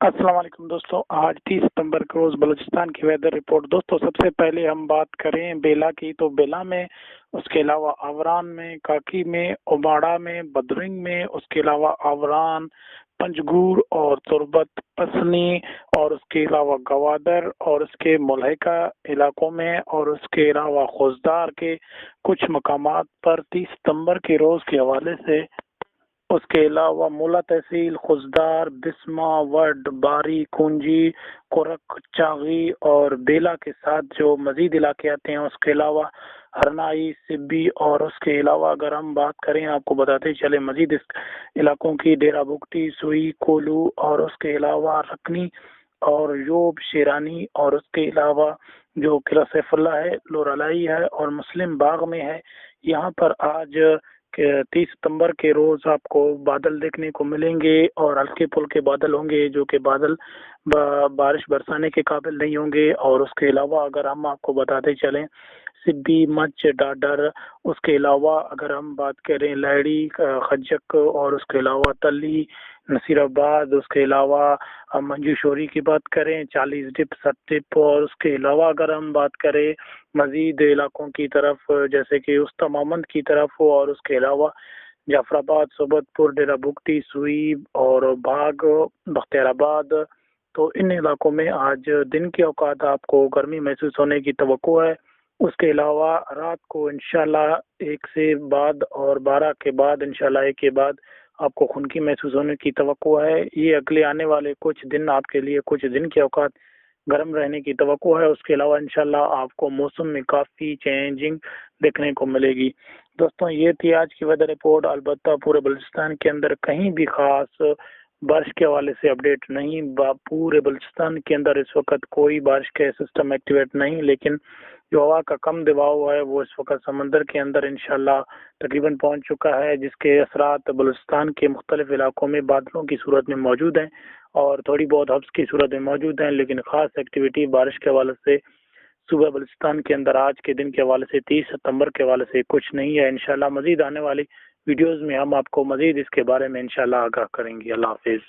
السلام علیکم دوستوں، آج 30 ستمبر کے روز بلوچستان کی ویدر رپورٹ۔ دوستوں سب سے پہلے ہم بات کریں بیلا کی، تو بیلا میں، اس کے علاوہ آوران میں، کاکی میں، اوباڑا میں، بدرنگ میں، اس کے علاوہ آوران، پنجگور اور تربت پسنی، اور اس کے علاوہ گوادر اور اس کے ملحقہ علاقوں میں، اور اس کے علاوہ خوزدار کے کچھ مقامات پر 30 ستمبر کے روز کے حوالے سے، اس کے علاوہ مولا تحصیل، خوزدار، بسما، وڈ، باری، کونجی، کورک، چاغی اور بیلا کے ساتھ جو مزید علاقے آتے ہیں، اس کے علاوہ ہرنائی، سبی، اور اس کے علاوہ اگر ہم بات کریں، آپ کو بتاتے چلے مزید اس علاقوں کی، ڈیرہ بگٹی، سوئی، کولو، اور اس کے علاوہ رکنی اور یوب، شیرانی، اور اس کے علاوہ جو قلعہ سیف اللہ ہے، لورالائی ہے، اور مسلم باغ میں ہے۔ یہاں پر آج کہ 30 ستمبر کے روز آپ کو بادل دیکھنے کو ملیں گے، اور ہلکے پھلکے بادل ہوں گے، جو کہ بادل بارش برسانے کے قابل نہیں ہوں گے۔ اور اس کے علاوہ اگر ہم آپ کو بتاتے چلیں، سبی، مچ، ڈاڈر، اس کے علاوہ اگر ہم بات کریں لہڑی، خجک، اور اس کے علاوہ تلی، نصیر آباد، اس کے علاوہ منجو شوری کی بات کریں 40 ڈپ، 60 ڈپ، اور اس کے علاوہ اگر ہم بات کریں مزید علاقوں کی طرف جیسے کہ استا مامند کی طرف، اور اس کے علاوہ جعفر آباد، صوبت پور، ڈیرہ بگٹی، سوئی اور باغ، بختیار آباد، تو ان علاقوں میں آج دن کے اوقات آپ کو گرمی محسوس ہونے کی توقع ہے۔ اس کے علاوہ رات کو انشاءاللہ 1 سے بعد اور 12 کے بعد انشاءاللہ 1 کے بعد آپ کو خنکی محسوس ہونے کی توقع ہے۔ یہ اگلے آنے والے کچھ دن آپ کے لیے کچھ دن کے اوقات گرم رہنے کی توقع ہے۔ اس کے علاوہ انشاءاللہ آپ کو موسم میں کافی چینجنگ دیکھنے کو ملے گی۔ دوستوں یہ تھی آج کی ویدر رپورٹ۔ البتہ پورے بلوچستان کے اندر کہیں بھی خاص بارش کے حوالے سے اپڈیٹ نہیں، پورے بلوچستان کے اندر اس وقت کوئی بارش کا سسٹم ایکٹیویٹ نہیں، لیکن جو ہوا کا کم دباؤ ہے وہ اس وقت سمندر کے اندر انشاءاللہ تقریباً پہنچ چکا ہے، جس کے اثرات بلوچستان کے مختلف علاقوں میں بادلوں کی صورت میں موجود ہیں اور تھوڑی بہت حبس کی صورت میں موجود ہیں، لیکن خاص ایکٹیویٹی بارش کے حوالے سے صبح بلوچستان کے اندر آج کے دن کے حوالے سے 30 ستمبر کے حوالے سے کچھ نہیں ہے۔ انشاءاللہ مزید آنے والی ویڈیوز میں ہم آپ کو مزید اس کے بارے میں انشاءاللہ آگاہ کریں گے۔ اللہ حافظ۔